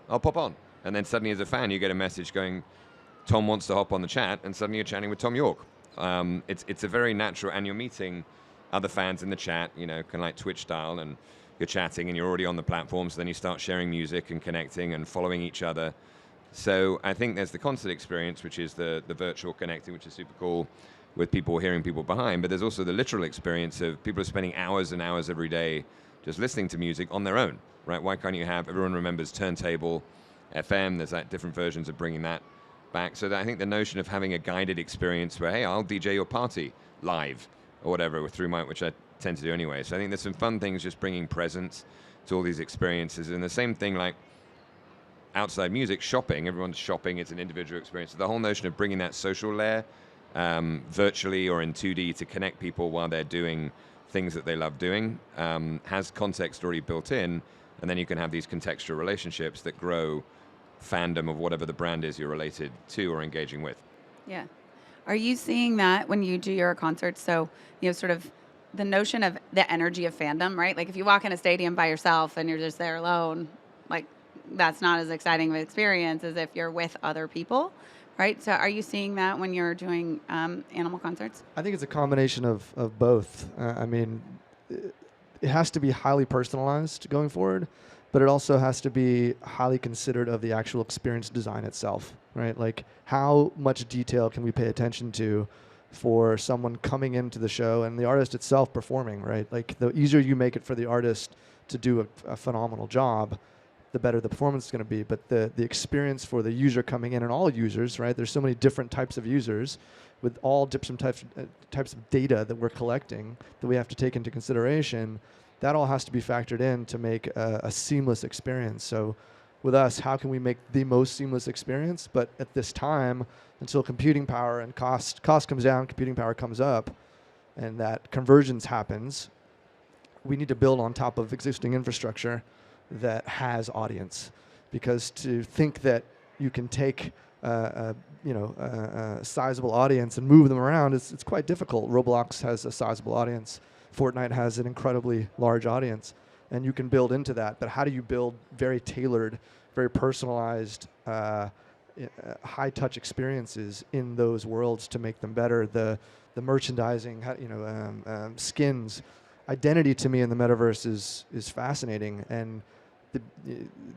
I'll pop on. And then suddenly as a fan, you get a message going, Tom wants to hop on the chat, and suddenly you're chatting with Tom York. It's a very natural, and you're meeting other fans in the chat, kind of like Twitch style, and you're chatting, and you're already on the platform, so then you start sharing music and connecting and following each other. So I think there's the concert experience, which is the virtual connecting, which is super cool, with people hearing people behind, but there's also the literal experience of people are spending hours and hours every day just listening to music on their own, right? Why can't you have, everyone remembers Turntable FM, there's like different versions of bringing that back. So that I think the notion of having a guided experience where, hey, I'll DJ your party live or whatever through which I tend to do anyway. So I think there's some fun things just bringing presence to all these experiences. And the same thing like outside music, shopping, everyone's shopping, it's an individual experience. So the whole notion of bringing that social layer virtually or in 2D to connect people while they're doing things that they love doing has context already built in. And then you can have these contextual relationships that grow fandom of whatever the brand is you're related to or engaging with. Yeah. Are you seeing that when you do your concerts? So, sort of the notion of the energy of fandom, right? Like if you walk in a stadium by yourself and you're just there alone, like that's not as exciting of an experience as if you're with other people, right? So are you seeing that when you're doing animal concerts? I think it's a combination of both. It has to be highly personalized going forward, but it also has to be highly considered of the actual experience design itself, right? Like how much detail can we pay attention to for someone coming into the show and the artist itself performing, right? Like the easier you make it for the artist to do a phenomenal job, the better the performance is going to be. But the experience for the user coming in, and all users, right? There's so many different types of users with all different types of data that we're collecting that we have to take into consideration. That all has to be factored in to make a seamless experience. So with us, how can we make the most seamless experience? But at this time, until computing power and cost comes down, computing power comes up, and that convergence happens, we need to build on top of existing infrastructure that has audience. because to think that you can take a sizable audience and move them around, it's quite difficult. Roblox has a sizable audience. Fortnite has an incredibly large audience, and you can build into that. But how do you build very tailored, very personalized, high-touch experiences in those worlds to make them better? The merchandising, skins, identity to me in the metaverse is fascinating, and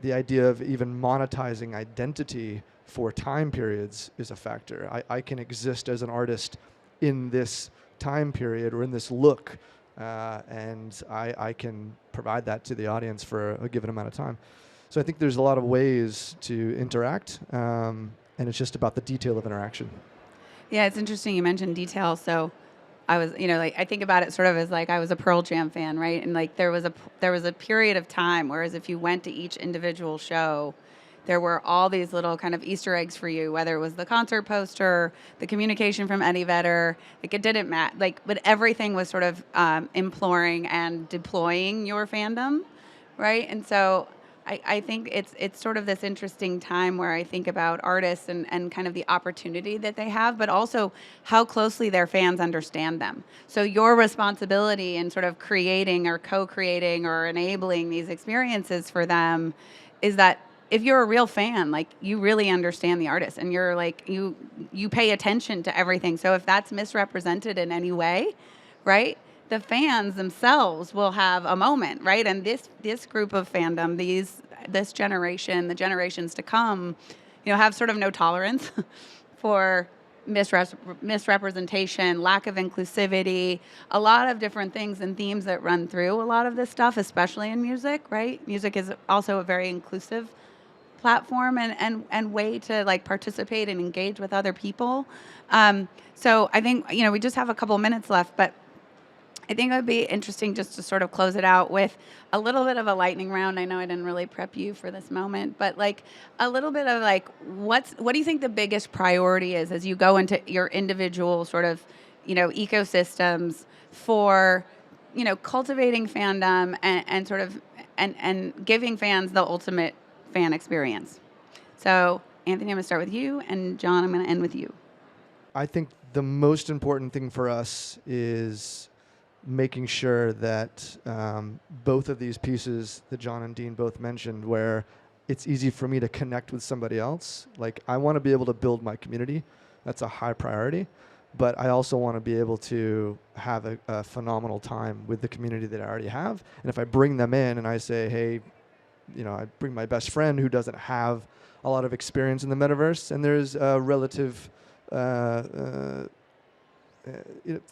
the idea of even monetizing identity for time periods is a factor. I can exist as an artist in this time period or in this look, and I can provide that to the audience for a given amount of time. So I think there's a lot of ways to interact, and it's just about the detail of interaction. Yeah, it's interesting you mentioned detail. So I was, I think about it sort of as like I was a Pearl Jam fan, right? And like there was a period of time, whereas if you went to each individual show, there were all these little kind of Easter eggs for you, whether it was the concert poster, the communication from Eddie Vedder, like it didn't matter, but everything was sort of imploring and deploying your fandom, right? And so I think it's sort of this interesting time where I think about artists and kind of the opportunity that they have, but also how closely their fans understand them. So your responsibility in sort of creating or co-creating or enabling these experiences for them is that if you're a real fan, like you really understand the artist and you're like, you pay attention to everything. So if that's misrepresented in any way, right? The fans themselves will have a moment, right? And this group of fandom, this generation, the generations to come, have sort of no tolerance for misrepresentation, lack of inclusivity, a lot of different things and themes that run through a lot of this stuff, especially in music, right? Music is also a very inclusive platform and way to like participate and engage with other people. So I think, we just have a couple minutes left, but I think it would be interesting just to sort of close it out with a little bit of a lightning round. I know I didn't really prep you for this moment, but like a little bit of like, what do you think the biggest priority is as you go into your individual sort of, ecosystems for, cultivating fandom and sort of, and giving fans the ultimate fan experience? So Anthony, I'm gonna start with you, and John, I'm gonna end with you. I think the most important thing for us is making sure that both of these pieces that John and Dean both mentioned, where it's easy for me to connect with somebody else. Like I want to be able to build my community. That's a high priority. But I also want to be able to have a phenomenal time with the community that I already have. And if I bring them in and I say, hey, I bring my best friend who doesn't have a lot of experience in the metaverse, and there's a relative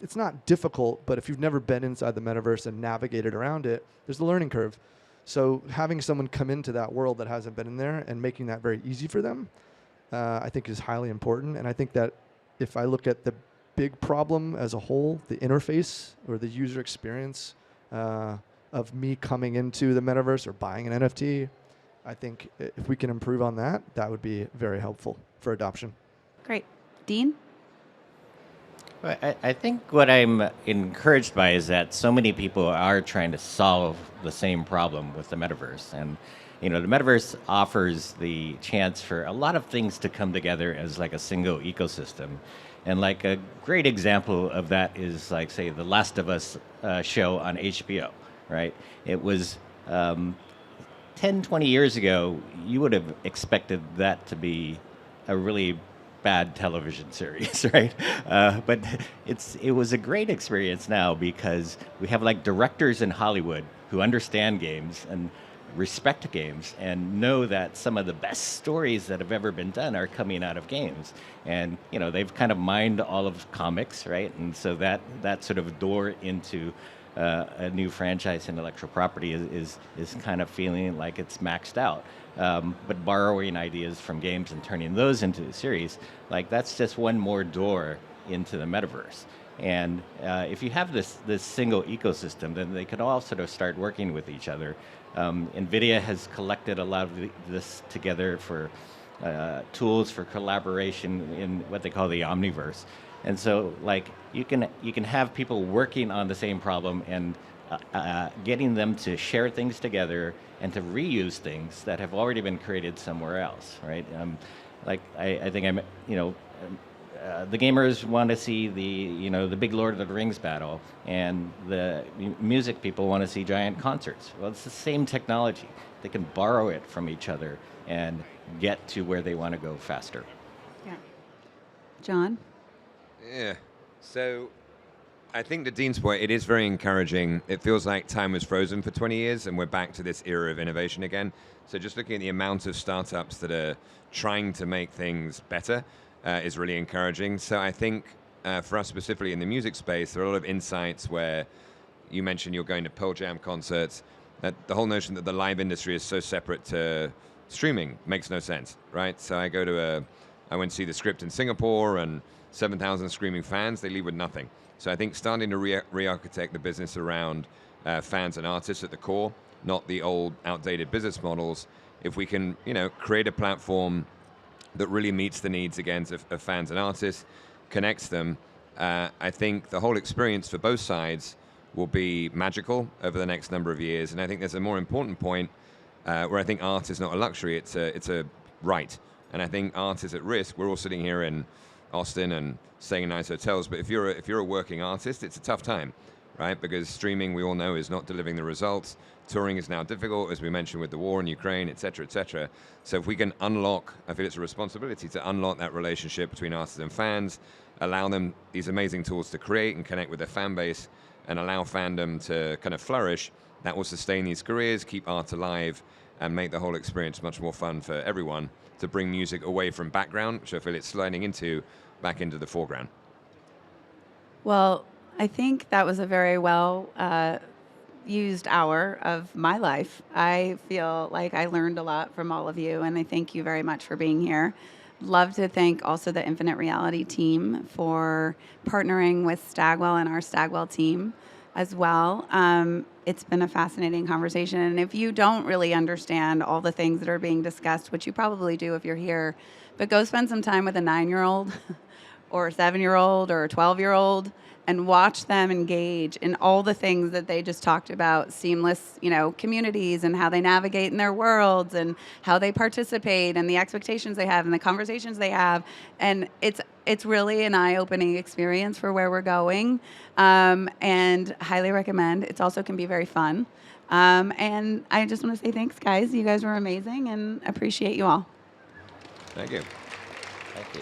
it's not difficult, but if you've never been inside the metaverse and navigated around it, there's a learning curve. So having someone come into that world that hasn't been in there and making that very easy for them, I think is highly important. And I think that if I look at the big problem as a whole, the interface or the user experience of me coming into the metaverse or buying an NFT, I think if we can improve on that, that would be very helpful for adoption. Great. Dean? I think what I'm encouraged by is that so many people are trying to solve the same problem with the metaverse. And, the metaverse offers the chance for a lot of things to come together as like a single ecosystem. And like a great example of that is like, say, the Last of Us show on HBO, right? It was 10, 20 years ago, you would have expected that to be a really bad television series, right? But it was a great experience now because we have like directors in Hollywood who understand games and respect games and know that some of the best stories that have ever been done are coming out of games. And they've kind of mined all of comics, right? And so that sort of door into a new franchise intellectual property is kind of feeling like it's maxed out. But borrowing ideas from games and turning those into a series, like that's just one more door into the metaverse. And if you have this single ecosystem, then they could all sort of start working with each other. NVIDIA has collected a lot of this together for tools for collaboration in what they call the Omniverse. And so, like, you can have people working on the same problem and getting them to share things together and to reuse things that have already been created somewhere else, right? I think the gamers want to see the big Lord of the Rings battle, and the music people want to see giant concerts. Well, it's the same technology. They can borrow it from each other and get to where they want to go faster. Yeah. Jon? Yeah. So I think to Dean's point, it is very encouraging. It feels like time was frozen for 20 years and we're back to this era of innovation again. So just looking at the amount of startups that are trying to make things better is really encouraging. So I think for us specifically in the music space, there are a lot of insights where you mentioned you're going to Pearl Jam concerts. That the whole notion that the live industry is so separate to streaming makes no sense, right? So I went to see The Script in Singapore and 7,000 screaming fans, they leave with nothing. So I think starting to re-architect the business around fans and artists at the core, not the old outdated business models. If we can, create a platform that really meets the needs again of fans and artists, connects them, I think the whole experience for both sides will be magical over the next number of years. And I think there's a more important point where I think art is not a luxury, it's a right. And I think art is at risk. We're all sitting here in Austin and staying in nice hotels, but if you're a working artist, it's a tough time, right? Because streaming, we all know, is not delivering the results. Touring is now difficult, as we mentioned with the war in Ukraine, et cetera, et cetera. So if we can unlock, I feel it's a responsibility to unlock that relationship between artists and fans, allow them these amazing tools to create and connect with their fan base, and allow fandom to kind of flourish. That will sustain these careers, keep art alive, and make the whole experience much more fun for everyone, to bring music away from background, which I feel it's sliding into, back into the foreground. Well, I think that was a very well used hour of my life. I feel like I learned a lot from all of you, and I thank you very much for being here. Love to thank also the Infinite Reality team for partnering with Stagwell and our Stagwell team as well. It's been a fascinating conversation, and if you don't really understand all the things that are being discussed, which you probably do if you're here, but go spend some time with a 9-year-old or a 7-year-old or a 12-year-old and watch them engage in all the things that they just talked about, seamless, communities and how they navigate in their worlds and how they participate and the expectations they have and the conversations they have. And it's really an eye-opening experience for where we're going, and highly recommend. It also can be very fun. And I just want to say thanks, guys. You guys were amazing and appreciate you all. Thank you. Thank you.